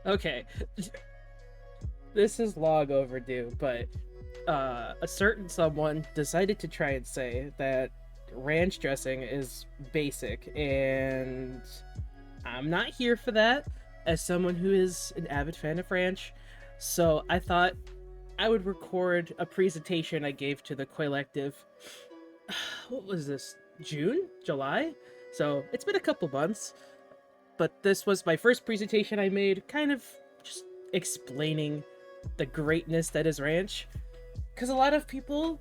Okay, this is long overdue, but a certain someone decided to try and say that ranch dressing is basic, and I'm not here for that as someone who is an avid fan of ranch. So I thought I would record a presentation I gave to the Koillective. What was this? June? July? So it's been a couple months, but this was my first presentation I made, kind of just explaining the greatness that is ranch. Because a lot of people,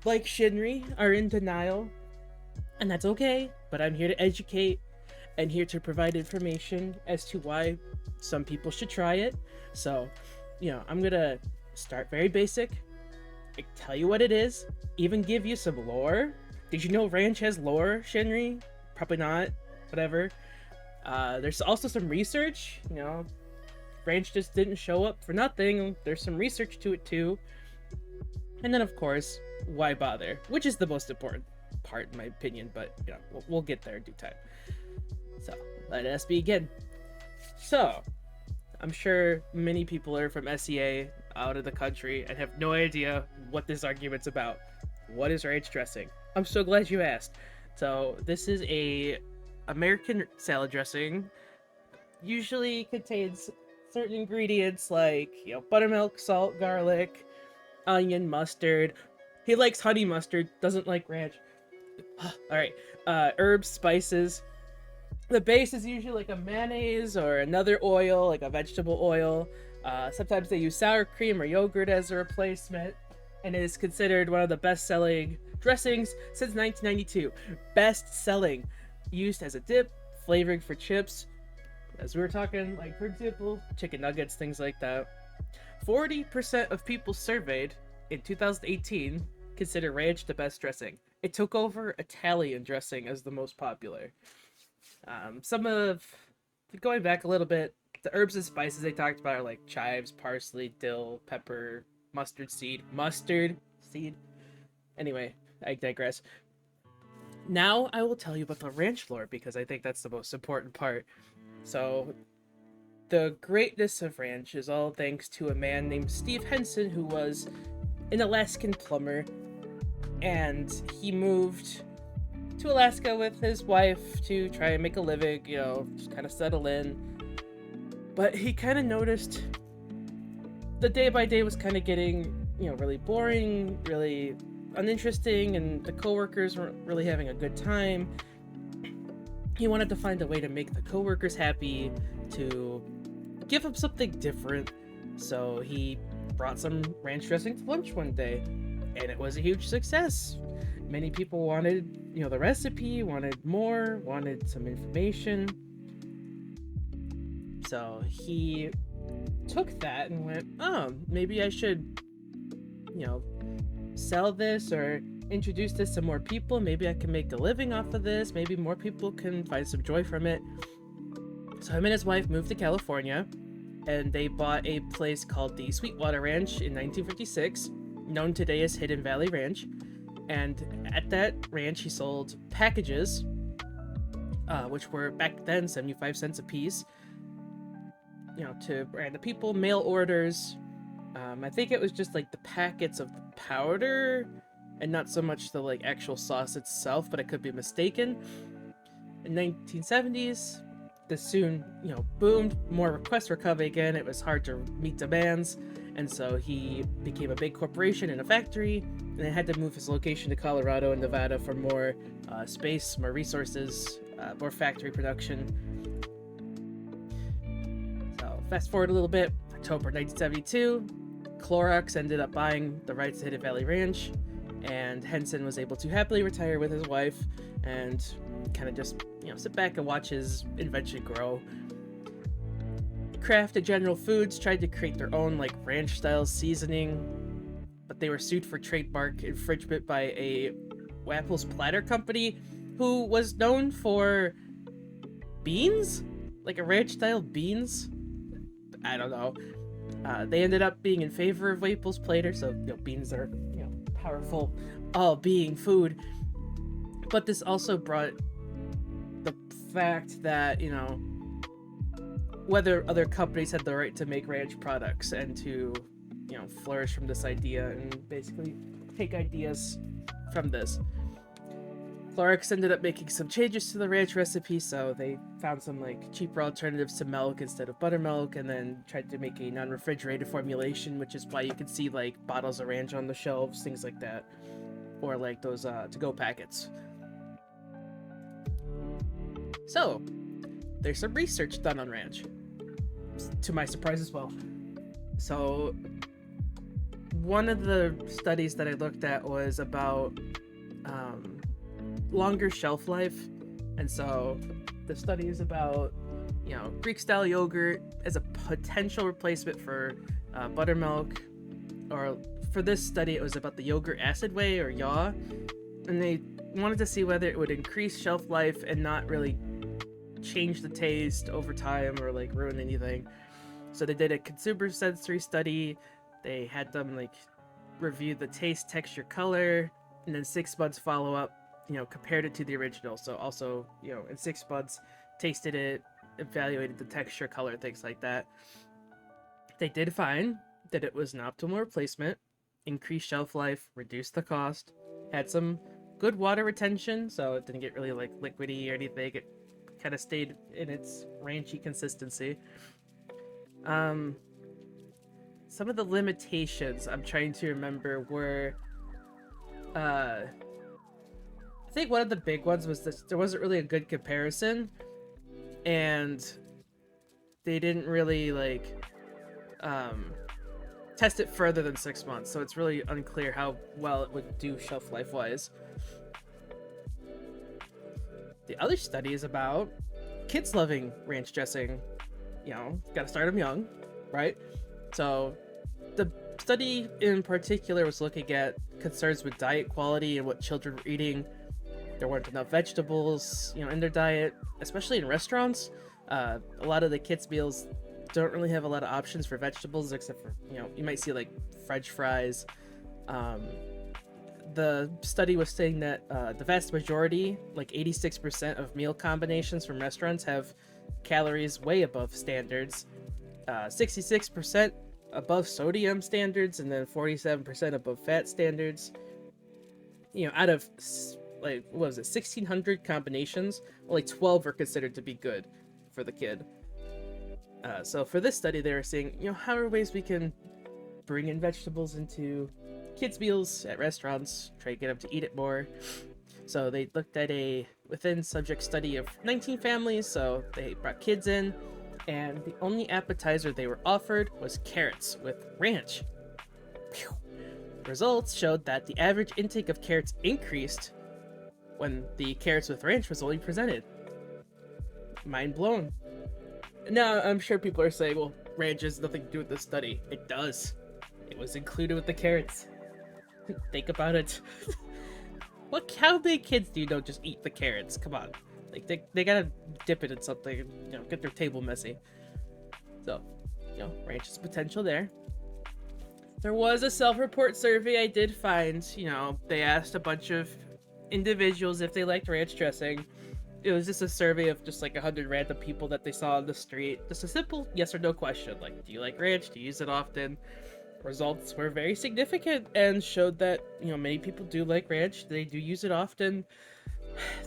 like Shinri, are in denial, and that's okay, but I'm here to educate and here to provide information as to why some people should try it. So, I'm gonna start very basic, like, tell you what it is, even give you some lore. Did you know ranch has lore, Shinri? Probably not. Whatever. There's also some research. Ranch just didn't show up for nothing. There's some research to it too. And then, of course, why bother? Which is the most important part, in my opinion. But we'll get there in due time. So let us begin. So, I'm sure many people are from SEA out of the country and have no idea what this argument's about. What is ranch dressing? I'm so glad you asked. So this is a American salad dressing. Usually contains certain ingredients like buttermilk, salt, garlic, onion, mustard. He likes honey mustard, doesn't like ranch. All right, herbs, spices. The base is usually like a mayonnaise or another oil, like a vegetable oil. Sometimes they use sour cream or yogurt as a replacement, and it is considered one of the best-selling dressings since 1992. Best-selling, used as a dip, flavoring for chips, as we were talking, like for example, chicken nuggets, things like that. 40% of people surveyed in 2018 consider ranch the best dressing. It took over Italian dressing as the most popular. Some of going back a little bit, the herbs and spices they talked about are like chives, parsley, dill, pepper, mustard seed. Anyway, I digress. Now I will tell you about the ranch lore because I think that's the most important part. So, the greatness of ranch is all thanks to a man named Steve Henson who was an Alaskan plumber, and he moved to Alaska with his wife to try and make a living, just kind of settle in. But he kind of noticed the day by day was kind of getting, really boring, really uninteresting, and the coworkers weren't really having a good time. He wanted to find a way to make the coworkers happy, to give them something different. So he brought some ranch dressing to lunch one day, and it was a huge success. Many people wanted, the recipe, wanted more, wanted some information. So he took that and went, oh, maybe I should, sell this or introduce this to more people. Maybe I can make a living off of this. Maybe more people can find some joy from it. So him and his wife moved to California, and they bought a place called the Sweetwater Ranch in 1956, known today as Hidden Valley Ranch. And at that ranch, he sold packages, which were back then 75 cents a piece, to random people, mail orders. I think it was just like the packets of the powder and not so much the like actual sauce itself, but I could be mistaken. In 1970s, this soon, boomed. More requests were coming again. It was hard to meet demands, and so he became a big corporation in a factory, and then had to move his location to Colorado and Nevada for more space, more resources, more factory production. So fast forward a little bit, October 1972, Clorox ended up buying the rights to Hidden Valley Ranch, and Henson was able to happily retire with his wife and kind of just, sit back and watch his invention grow. Kraft and General Foods tried to create their own, like, ranch-style seasoning, but they were sued for trademark infringement by a Waffles Platter company who was known for beans? Like a ranch-style beans? I don't know. They ended up being in favor of Waples Platter, so beans are powerful, all-being food. But this also brought the fact that whether other companies had the right to make ranch products and to, flourish from this idea and basically take ideas from this. Clorox ended up making some changes to the ranch recipe, so they found some like cheaper alternatives to milk instead of buttermilk, and then tried to make a non-refrigerated formulation, which is why you can see like bottles of ranch on the shelves, things like that, or like those to-go packets. So there's some research done on ranch, to my surprise as well. So one of the studies that I looked at was about longer shelf life, and so the study is about Greek style yogurt as a potential replacement for buttermilk, or for this study it was about the yogurt acid whey, or yaw, and they wanted to see whether it would increase shelf life and not really change the taste over time or like ruin anything. So they did a consumer sensory study. They had them like review the taste, texture, color, and then 6 months follow up, compared it to the original. So also, in 6 months, tasted it, evaluated the texture, color, things like that. They did find that it was an optimal replacement, increased shelf life, reduced the cost, had some good water retention, so it didn't get really like liquidy or anything. It kind of stayed in its ranchy consistency. Some of the limitations I'm trying to remember were, I think one of the big ones was that there wasn't really a good comparison, and they didn't really test it further than 6 months, so it's really unclear how well it would do shelf life wise. The other study is about kids loving ranch dressing. Gotta start them young, right? So the study in particular was looking at concerns with diet quality and what children were eating. There weren't enough vegetables, in their diet, especially in restaurants. A lot of the kids' meals don't really have a lot of options for vegetables, except for, you might see like French fries. The study was saying that the vast majority, like 86% of meal combinations from restaurants, have calories way above standards, 66% above sodium standards, and then 47% above fat standards. Out of what was it, 1,600 combinations, only 12 are considered to be good for the kid. So for this study, they were saying, how are ways we can bring in vegetables into kids' meals at restaurants, try to get them to eat it more. So they looked at a within subject study of 19 families, so they brought kids in, and the only appetizer they were offered was carrots with ranch. Phew. Results showed that the average intake of carrots increased when the carrots with ranch was only presented. Mind blown. Now, I'm sure people are saying, well, ranch has nothing to do with this study. It does. It was included with the carrots. Think about it. How many kids do you know just eat the carrots? Come on. Like, they gotta dip it in something and, get their table messy. So, ranch has potential there. There was a self-report survey I did find. They asked a bunch of individuals if they liked ranch dressing. It was just a survey of just like 100 random people that they saw on the street. Just a simple yes or no question, like, do you like ranch? Do you use it often? Results were very significant and showed that, many people do like ranch. They do use it often.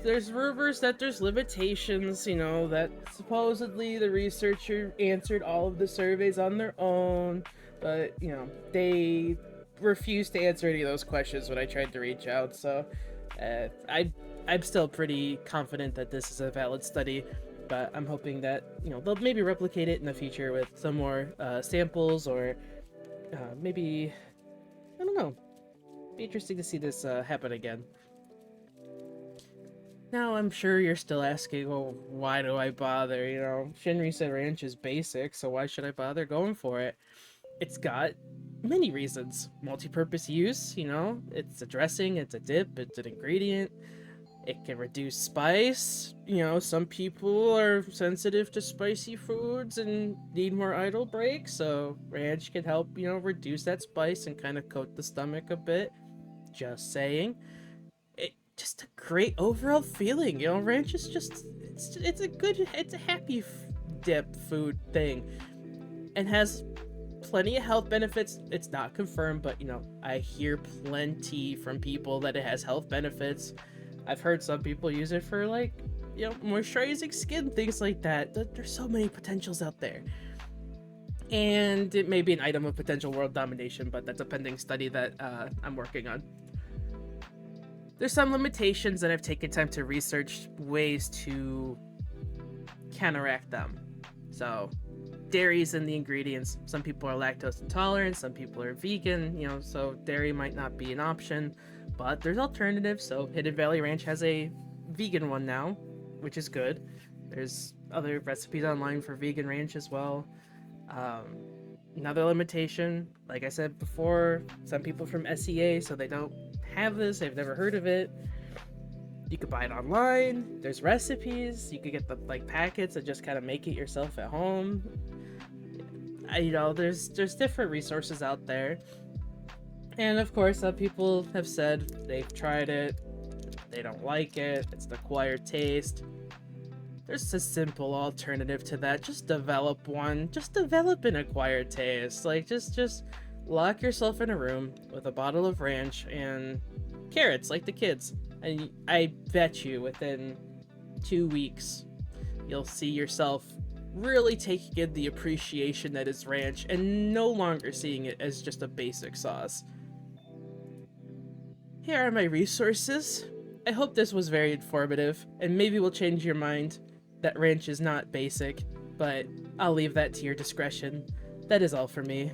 There's rumors that there's limitations, that supposedly the researcher answered all of the surveys on their own, but, they refused to answer any of those questions when I tried to reach out, so I'm still pretty confident that this is a valid study, but I'm hoping that, they'll maybe replicate it in the future with some more samples, or maybe, I don't know. Be interesting to see this happen again. Now, I'm sure you're still asking, well, why do I bother? Shinri said ranch is basic, so why should I bother going for it? It's got many reasons. Multi-purpose use, it's a dressing, it's a dip, it's an ingredient. It can reduce spice. Some people are sensitive to spicy foods and need more idle breaks, so ranch can help, reduce that spice and kind of coat the stomach a bit. Just saying. Just a great overall feeling, ranch is just, it's a happy dip food thing, and has plenty of health benefits. It's not confirmed, but I hear plenty from people that it has health benefits. I've heard some people use it for like, moisturizing skin, things like that. There's so many potentials out there. And it may be an item of potential world domination, but that's a pending study that I'm working on. There's some limitations, and I've taken time to research ways to counteract them. So, dairy's in the ingredients. Some people are lactose intolerant, some people are vegan, so dairy might not be an option, but there's alternatives. So Hidden Valley Ranch has a vegan one now, which is good. There's other recipes online for vegan ranch as well. Another limitation, like I said before, some people from SEA, so they don't have this, they've never heard of it. You could buy it online. There's recipes. You could get the packets and just kind of make it yourself at home. There's different resources out there. And of course, some people have said they've tried it, they don't like it, it's an acquired taste. There's a simple alternative to that. Just develop one. Just develop an acquired taste. Just lock yourself in a room with a bottle of ranch and carrots, like the kids. And I bet you within 2 weeks, you'll see yourself really taking in the appreciation that is ranch and no longer seeing it as just a basic sauce. Here are my resources. I hope this was very informative and maybe will change your mind that ranch is not basic, but I'll leave that to your discretion. That is all for me.